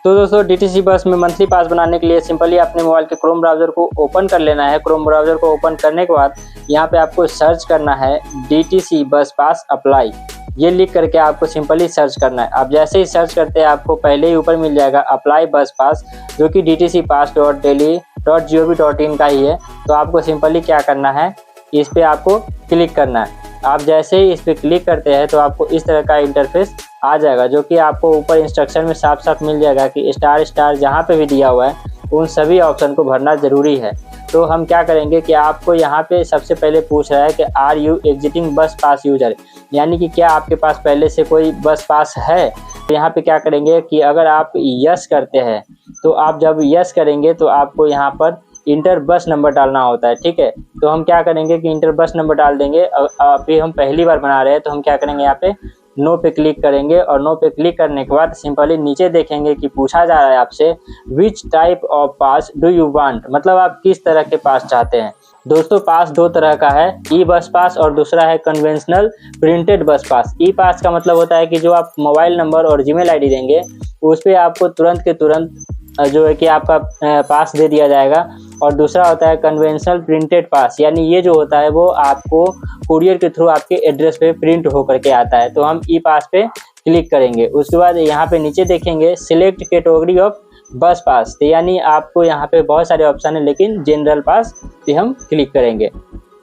तो दोस्तों DTC बस में मंथली पास बनाने के लिए सिंपली अपने मोबाइल के क्रोम ब्राउज़र को ओपन कर लेना है। क्रोम ब्राउज़र को ओपन करने के बाद यहाँ पे आपको सर्च करना है DTC बस पास अप्लाई, ये लिख करके आपको सिंपली सर्च करना है। आप जैसे ही सर्च करते हैं आपको पहले ही ऊपर मिल जाएगा अप्लाई बस पास, जो कि dtcpass.delhi.gov.in का ही है। तो आपको सिंपली क्या करना है, इस पर आपको क्लिक करना है। आप जैसे ही इस पर क्लिक करते हैं तो आपको इस तरह का इंटरफेस आ जाएगा, जो कि आपको ऊपर इंस्ट्रक्शन में साफ साफ मिल जाएगा कि स्टार स्टार जहाँ पे भी दिया हुआ है उन सभी ऑप्शन को भरना ज़रूरी है। तो हम क्या करेंगे कि आपको यहाँ पे सबसे पहले पूछ रहा है कि आर यू एग्जिटिंग बस पास यूजर, यानी कि क्या आपके पास पहले से कोई बस पास है। तो यहाँ पे क्या करेंगे कि अगर आप यस करते हैं तो आप जब यस करेंगे तो आपको यहाँ पर इंटर बस नंबर डालना होता है, ठीक है। तो हम क्या करेंगे कि इंटर बस नंबर डाल देंगे। अभी हम पहली बार बना रहे हैं तो हम क्या करेंगे, यहाँ पे नो पे क्लिक करेंगे और नो पे क्लिक करने के बाद सिंपली नीचे देखेंगे कि पूछा जा रहा है आपसे which type of pass do you want, मतलब आप किस तरह के पास चाहते हैं। दोस्तों पास दो तरह का है, ई बस पास और दूसरा है कन्वेंशनल प्रिंटेड बस पास। ई पास का मतलब होता है कि जो आप मोबाइल नंबर और जीमेल आईडी देंगे उस पर आपको तुरंत के तुरंत जो है कि आपका पास दे दिया जाएगा। और दूसरा होता है कन्वेंशनल प्रिंटेड पास, यानी ये जो होता है वो आपको कुरियर के थ्रू आपके एड्रेस पे प्रिंट होकर के आता है। तो हम ई पास पे क्लिक करेंगे। उसके बाद यहाँ पे नीचे देखेंगे सिलेक्ट कैटेगरी ऑफ बस पास, तो यानी आपको यहाँ पे बहुत सारे ऑप्शन है लेकिन जनरल पास पे हम क्लिक करेंगे।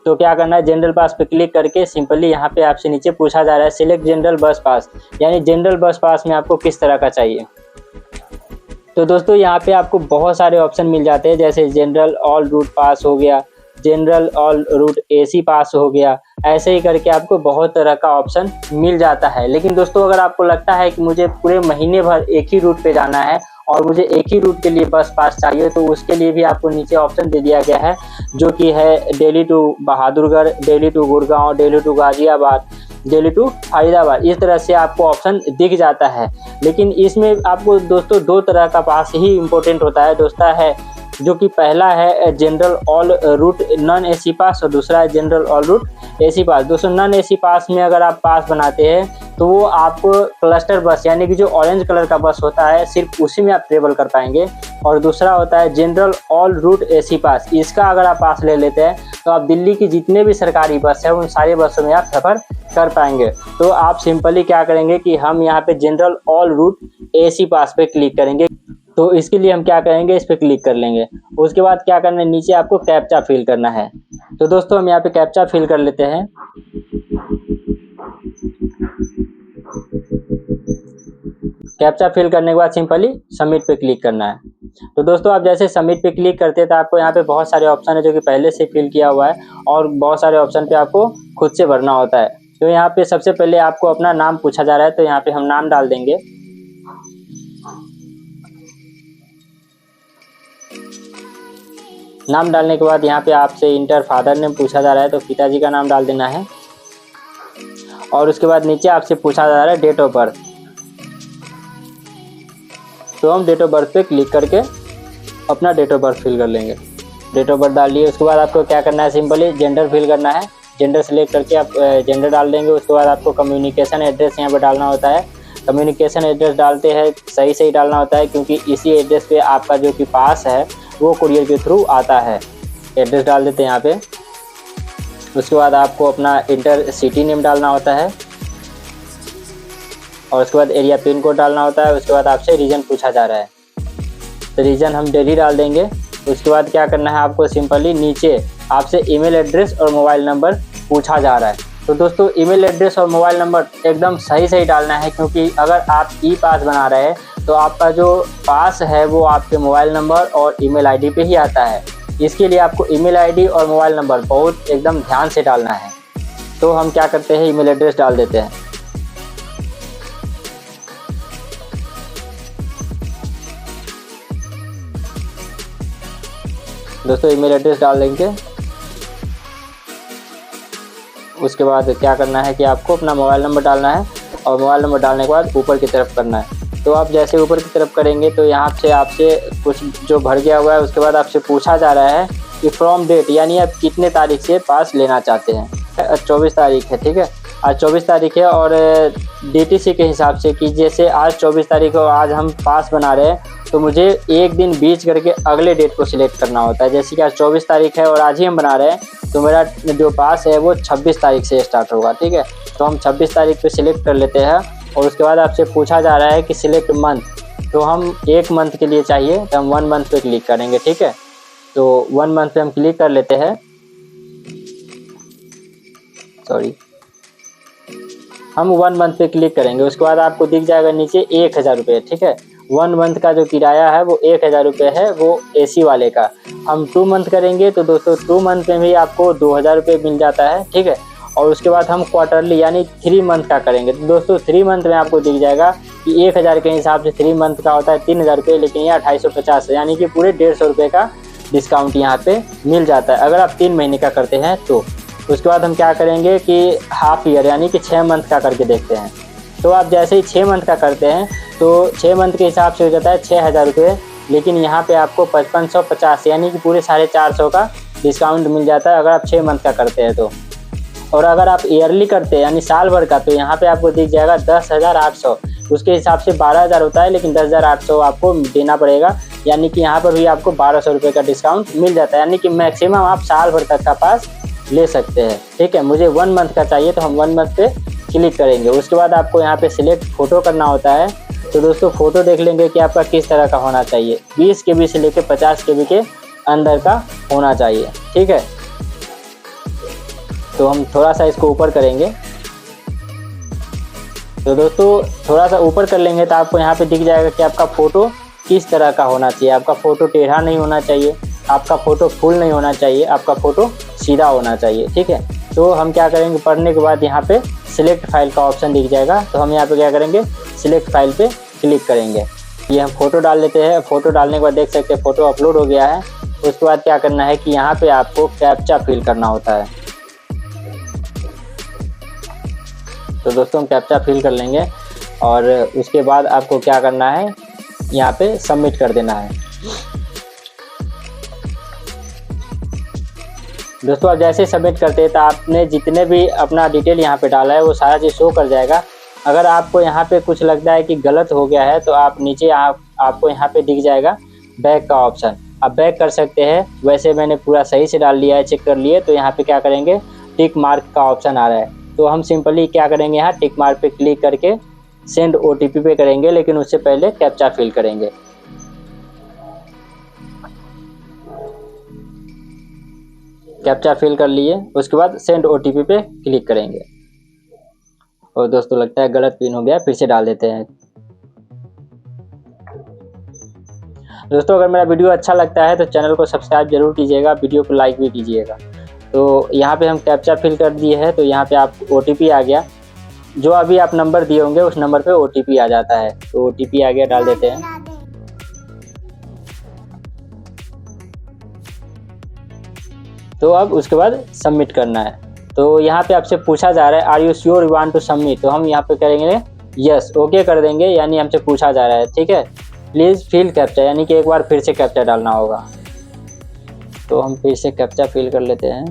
तो क्या करना है, जनरल पास पे क्लिक करके सिंपली यहाँ पे आपसे नीचे पूछा जा रहा है सिलेक्ट जनरल बस पास, यानी जनरल बस पास में आपको किस तरह का चाहिए। तो दोस्तों यहाँ पे आपको बहुत सारे ऑप्शन मिल जाते हैं, जैसे जनरल ऑल रूट पास हो गया, जनरल ऑल रूट AC पास हो गया, ऐसे ही करके आपको बहुत तरह का ऑप्शन मिल जाता है। लेकिन दोस्तों अगर आपको लगता है कि मुझे पूरे महीने भर एक ही रूट पे जाना है और मुझे एक ही रूट के लिए बस पास चाहिए, तो उसके लिए भी आपको नीचे ऑप्शन दे दिया गया है, जो कि है Delhi to Bahadurgarh, Delhi to Gurgaon, Delhi to Ghaziabad, Delhi to Faridabad. इस तरह से आपको ऑप्शन दिख जाता है। लेकिन इसमें आपको दोस्तों दो तरह का पास ही इम्पोर्टेंट होता है। दोस्तों है जो कि पहला है general all route non AC pass और दूसरा है general all route AC pass. दोस्तों नॉन AC पास में अगर आप पास बनाते हैं तो वो आपको क्लस्टर बस, यानी कि जो ऑरेंज कलर का बस होता है सिर्फ उसी में आप ट्रेवल कर पाएंगे। और दूसरा होता है जनरल ऑल रूट AC पास, इसका अगर आप पास ले लेते हैं तो आप दिल्ली की जितने भी सरकारी बस है उन सारे बसों में आप सफ़र कर पाएंगे। तो आप सिंपली क्या करेंगे कि हम यहाँ पे जनरल ऑल रूट AC पास पे क्लिक करेंगे। तो इसके लिए हम क्या करेंगे, इस पर क्लिक कर लेंगे। उसके बाद क्या करना है, नीचे आपको कैप्चा फिल करना है। तो दोस्तों हम यहाँ पे कैप्चा फिल कर लेते हैं। कैप्चा फिल करने के बाद सिंपली सबमिट पे क्लिक करना है। तो दोस्तों आप जैसे सबमिट पे क्लिक करते हैं तो आपको यहाँ पे बहुत सारे ऑप्शन है जो कि पहले से फिल किया हुआ है और बहुत सारे ऑप्शन पे आपको खुद से भरना होता है। तो यहाँ पे सबसे पहले आपको अपना नाम पूछा जा रहा है, तो यहाँ पे हम नाम डाल देंगे। नाम डालने के बाद यहाँ पे आपसे इंटर फादर नेम पूछा जा रहा है, तो पिताजी का नाम डाल देना है। और उसके बाद नीचे आपसे पूछा जा रहा है डेट ऑफ बर्थ, तो हम डेट ऑफ बर्थ पे क्लिक करके अपना डेट ऑफ बर्थ फिल कर लेंगे। डेट ऑफ बर्थ डाल लिए। उसके बाद आपको क्या करना है, सिंपली जेंडर फिल करना है। जेंडर सेलेक्ट करके आप जेंडर डाल देंगे। उसके बाद आपको कम्युनिकेशन एड्रेस यहाँ पर डालना होता है। कम्युनिकेशन एड्रेस डालते हैं सही डालना होता है, क्योंकि इसी एड्रेस पे आपका जो कि पास है वो कुरियर के थ्रू आता है। एड्रेस डाल देते हैं यहाँ पे। उसके बाद आपको अपना इंटर सिटी नेम डालना होता है और उसके बाद एरिया पिन कोड डालना होता है। उसके बाद आपसे रीजन पूछा जा रहा है, तो रीजन हम दिल्ली डाल देंगे। उसके बाद क्या करना है, आपको सिंपली नीचे आपसे ईमेल एड्रेस और मोबाइल नंबर पूछा जा रहा है। तो दोस्तों ईमेल एड्रेस और मोबाइल नंबर एकदम सही डालना है, क्योंकि अगर आप ई पास बना रहे हैं तो आपका जो पास है वो आपके मोबाइल नंबर और ईमेल आईडी पे ही आता है। इसके लिए आपको ईमेल आईडी और मोबाइल नंबर बहुत एकदम ध्यान से डालना है। तो हम क्या करते हैं, ईमेल एड्रेस डाल देते हैं। दोस्तों ईमेल एड्रेस डाल देंगे। उसके बाद क्या करना है कि आपको अपना मोबाइल नंबर डालना है और मोबाइल नंबर डालने के बाद ऊपर की तरफ करना है। तो आप जैसे ऊपर की तरफ करेंगे तो यहाँ से आपसे कुछ जो भर गया हुआ है, उसके बाद आपसे पूछा जा रहा है कि फ्रॉम डेट, यानी आप कितने तारीख से पास लेना चाहते हैं। 24 तारीख है, ठीक है। आज 24 तारीख है और DTC के हिसाब से कि जैसे आज 24 तारीख है और आज हम पास बना रहे हैं, तो मुझे एक दिन बीच करके अगले डेट को सिलेक्ट करना होता है। जैसे कि आज 24 तारीख है और आज ही हम बना रहे हैं, तो मेरा जो पास है वो 26 तारीख से स्टार्ट होगा, ठीक है। तो हम 26 तारीख पे सिलेक्ट कर लेते हैं और उसके बाद आपसे पूछा जा रहा है कि सिलेक्ट मंथ, तो हम 1 मंथ के लिए चाहिए, तो हम 1 मंथ पे क्लिक करेंगे, ठीक है। तो 1 मंथ पे हम क्लिक कर लेते हैं, हम 1 मंथ पे क्लिक करेंगे। उसके बाद आपको दिख जाएगा नीचे 1000 रुपये, ठीक है। 1 मंथ का जो किराया है वो 1000 रुपये है, वो AC वाले का। हम 2 मंथ करेंगे तो दोस्तों 2 मंथ में भी आपको 2000 रुपये मिल जाता है, ठीक है। और उसके बाद हम क्वार्टरली यानी 3 मंथ का करेंगे, तो दोस्तों 3 मंथ में आपको दिख जाएगा कि 1000 के हिसाब से 3 मंथ का होता है 3000 रुपये, लेकिन यह 2850 है, यानी कि पूरे 150 रुपये का डिस्काउंट यहाँ पे मिल जाता है अगर आप 3 महीने का करते हैं तो। उसके बाद हम क्या करेंगे कि हाफ ईयर यानी कि 6 मंथ का करके देखते हैं। तो आप जैसे ही 6 मंथ का करते हैं तो 6 मंथ के हिसाब से हो जाता है 6000 रुपये, लेकिन यहाँ पे आपको 5550 यानी कि पूरे 450 का डिस्काउंट मिल जाता है अगर आप 6 मंथ का करते हैं तो। और अगर आप ईयरली करते हैं यानी साल भर का, तो यहाँ पे आपको दिख जाएगा 10,800, उसके हिसाब से 12,000 होता है, लेकिन 10,800 आपको देना पड़ेगा, यानी कि यहाँ पर भी आपको 1200 रुपये का डिस्काउंट मिल जाता है, यानी कि मैक्सिमम आप साल भर तक का पास ले सकते हैं, ठीक है। मुझे 1 मंथ का चाहिए तो हम 1 मंथ पे क्लिक करेंगे। उसके बाद आपको यहाँ पे सिलेक्ट फ़ोटो करना होता है। तो दोस्तों फ़ोटो देख लेंगे कि आपका किस तरह का होना चाहिए, 20 KB से लेकर 50 KB के अंदर का होना चाहिए, ठीक है। तो हम थोड़ा सा इसको ऊपर करेंगे। तो दोस्तों थोड़ा सा ऊपर कर लेंगे तो आपको यहाँ पे दिख जाएगा कि आपका फ़ोटो किस तरह का होना चाहिए। आपका फ़ोटो टेढ़ा नहीं होना चाहिए, आपका फ़ोटो फुल नहीं होना चाहिए, आपका फ़ोटो सीधा होना चाहिए, ठीक है। तो हम क्या करेंगे, पढ़ने के बाद यहाँ पे सिलेक्ट फाइल का ऑप्शन दिख जाएगा, तो हम यहाँ पे क्या करेंगे, सिलेक्ट फाइल पे क्लिक करेंगे। ये हम फ़ोटो डाल लेते हैं। फ़ोटो डालने के बाद देख सकते हैं फ़ोटो अपलोड हो गया है। उसके बाद क्या करना है कि यहाँ पे आपको कैप्चा फिल करना होता है। तो दोस्तों हम कैप्चा फिल कर लेंगे और उसके बाद आपको क्या करना है, यहाँ पे सबमिट कर देना है। दोस्तों आप जैसे सबमिट करते हैं तो आपने जितने भी अपना डिटेल यहाँ पे डाला है वो सारा चीज़ शो कर जाएगा। अगर आपको यहाँ पे कुछ लगता है कि गलत हो गया है तो आप नीचे आपको यहाँ पे दिख जाएगा बैक का ऑप्शन, आप बैक कर सकते हैं। वैसे मैंने पूरा सही से डाल लिया है, चेक कर लिए। तो यहाँ पे क्या करेंगे, टिक मार्क का ऑप्शन आ रहा है, तो हम सिंपली क्या करेंगे, यहाँ टिक मार्क पे क्लिक करके सेंड OTP पे करेंगे, लेकिन उससे पहले कैप्चा फिल करेंगे। कैप्चा फिल कर लिए, उसके बाद सेंड OTP पे क्लिक करेंगे। और दोस्तों लगता है गलत पिन हो गया, फिर से डाल देते हैं। दोस्तों अगर मेरा वीडियो अच्छा लगता है तो चैनल को सब्सक्राइब जरूर कीजिएगा, वीडियो को लाइक भी कीजिएगा। तो यहाँ पे हम कैप्चा फिल कर दिए हैं, तो यहाँ पे आप OTP आ गया, जो अभी आप नंबर दिए होंगे उस नंबर पे OTP आ जाता है। तो OTP आ गया, डाल देते हैं। तो अब उसके बाद सबमिट करना है। तो यहाँ पे आपसे पूछा जा रहा है are you sure you want to submit, तो हम यहाँ पे करेंगे यस, ओके कर देंगे, यानी हमसे पूछा जा रहा है, ठीक है। प्लीज़ फिल कैप्चा, यानी कि एक बार फिर से कैप्चा डालना होगा। तो हम फिर से कैप्चा फिल कर लेते हैं।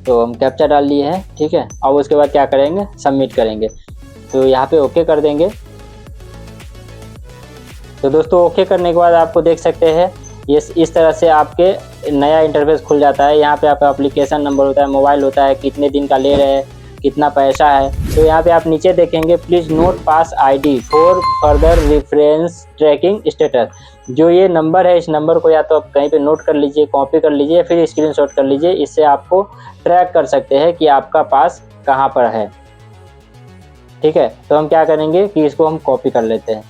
तो हम कैप्चा डाल लिए हैं, ठीक है। अब उसके बाद क्या करेंगे, सबमिट करेंगे। तो यहाँ पे ओके कर देंगे। तो दोस्तों ओके करने के बाद आपको देख सकते हैं ये इस तरह से आपके नया इंटरफेस खुल जाता है। यहाँ पे आपका एप्लीकेशन नंबर होता है, मोबाइल होता है, कितने दिन का ले रहे हैं, कितना पैसा है। तो यहाँ पे आप नीचे देखेंगे please note pass ID for further reference tracking status. जो ये नंबर है, इस नंबर को या तो आप कहीं पे नोट कर लीजिए, कॉपी कर लीजिए, फिर स्क्रीनशॉट कर लीजिए। इससे आपको ट्रैक कर सकते हैं कि आपका पास कहाँ पर है, ठीक है। तो हम क्या करेंगे कि इसको हम कॉपी कर लेते हैं,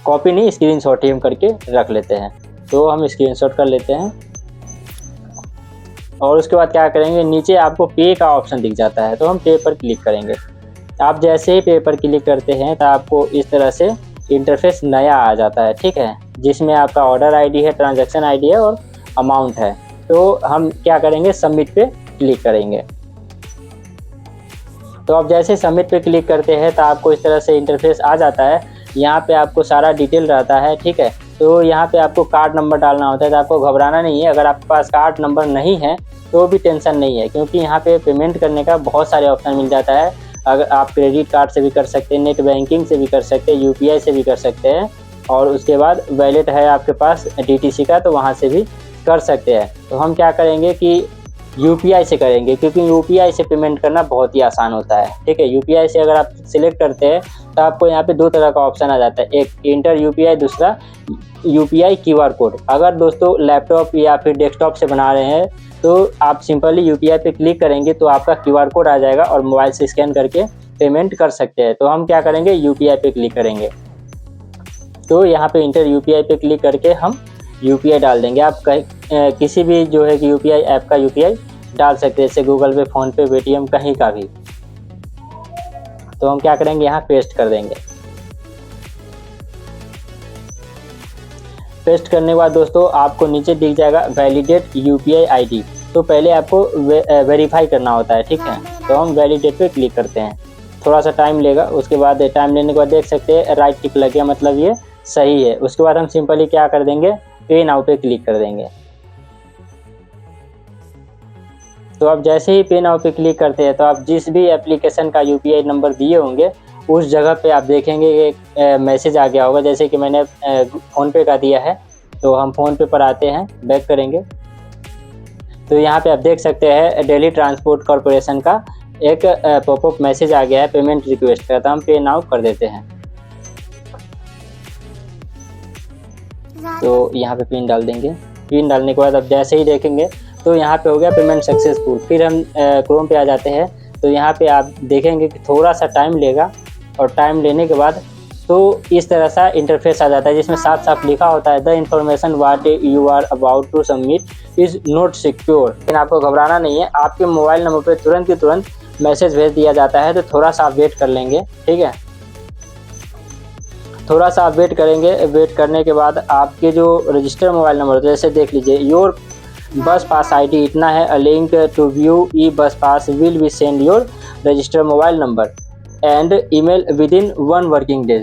कॉपी नहीं स्क्रीनशॉट ही हम करके रख लेते हैं। तो हम स्क्रीनशॉट कर लेते हैं और उसके बाद क्या करेंगे, नीचे आपको पे का ऑप्शन दिख जाता है, तो हम पे पर क्लिक करेंगे। आप जैसे ही पे पर क्लिक करते हैं तो आपको इस तरह से इंटरफेस नया आ जाता है, ठीक है, जिसमें आपका ऑर्डर ID है, ट्रांजैक्शन ID है और अमाउंट है। तो हम क्या करेंगे, सबमिट पे क्लिक करेंगे। तो आप जैसे सबमिट पे क्लिक करते हैं तो आपको इस तरह से इंटरफेस आ जाता है। यहाँ पे आपको सारा डिटेल रहता है, ठीक है। तो यहाँ पे आपको कार्ड नंबर डालना होता है। तो आपको घबराना नहीं है, अगर आपके पास कार्ड नंबर नहीं है तो भी टेंशन नहीं है, क्योंकि यहाँ पे पेमेंट करने का बहुत सारे ऑप्शन मिल जाता है। अगर आप क्रेडिट कार्ड से भी कर सकते हैं, नेट बैंकिंग से भी कर सकते हैं, यूपीआई से भी कर सकते हैं, और उसके बाद वैलेट है आपके पास डीटीसी का, तो वहाँ से भी कर सकते हैं। तो हम क्या करेंगे कि यूपीआई से करेंगे, क्योंकि यूपीआई से पेमेंट करना बहुत ही आसान होता है। ठीक है, यूपीआई से अगर आप सिलेक्ट करते हैं तो आपको यहाँ पे 2 तरह का ऑप्शन आ जाता है, एक इंटर यूपीआई, दूसरा यूपीआई क्यूआर कोड। अगर दोस्तों लैपटॉप या फिर डेस्कटॉप से बना रहे हैं तो आप सिंपली यूपीआई पे क्लिक करेंगे तो आपका क्यूआर कोड आ जाएगा और मोबाइल से स्कैन करके पेमेंट कर सकते हैं। तो हम क्या करेंगे, यूपीआई पे क्लिक करेंगे। तो यहाँ पे इंटर यूपीआई पे क्लिक करके हम यूपीआई डाल देंगे। आप किसी भी जो है कि यूपीआई ऐप का यूपीआई डाल सकते हैं, जैसे गूगल पे, फ़ोन पे, पेटीएम, कहीं का भी। तो हम क्या करेंगे, यहाँ पेस्ट कर देंगे। पेस्ट करने के बाद दोस्तों आपको नीचे दिख जाएगा वैलिडेट यूपीआई आईडी। तो पहले आपको वेरीफाई करना होता है। ठीक है, तो हम वैलिडेट पे क्लिक करते हैं, थोड़ा सा टाइम लेगा। उसके बाद टाइम लेने के बाद देख सकते हैं राइट टिक लग गया, मतलब ये सही है। उसके बाद हम सिंपली क्या कर देंगे, पे नाउ पे क्लिक कर देंगे। तो आप जैसे ही पे नाउ पे क्लिक करते हैं तो आप जिस भी एप्लीकेशन का यूपीआई नंबर दिए होंगे उस जगह पे आप देखेंगे एक मैसेज आ गया होगा, जैसे कि मैंने फ़ोनपे का दिया है। तो हम फ़ोनपे पर आते हैं, बैक करेंगे। तो यहाँ पे आप देख सकते हैं दिल्ली ट्रांसपोर्ट कॉरपोरेशन का एक पॉपअप मैसेज आ गया है पेमेंट रिक्वेस्ट का। तो हम पे नाउ कर देते हैं। तो यहाँ पे पिन डाल देंगे। पिन डालने के बाद अब जैसे ही देखेंगे तो यहाँ पे हो गया पेमेंट सक्सेसफुल। फिर हम क्रोम पे आ जाते हैं। तो यहाँ पे आप देखेंगे कि थोड़ा सा टाइम लेगा, और टाइम लेने के बाद तो इस तरह सा इंटरफेस आ जाता है, जिसमें साफ साफ लिखा होता है the information what you are about to submit is not secure. लेकिन आपको घबराना नहीं है, आपके मोबाइल नंबर पे तुरंत की तुरंत मैसेज भेज दिया जाता है। तो थोड़ा सा आप वेट कर लेंगे। ठीक है, थोड़ा सा आप वेट करेंगे। वेट करने के बाद आपके जो रजिस्टर मोबाइल नंबर, जैसे देख लीजिए योर बस पास आईडी इतना है, a link to view e bus pass will be send your register mobile number and email within 1 working day.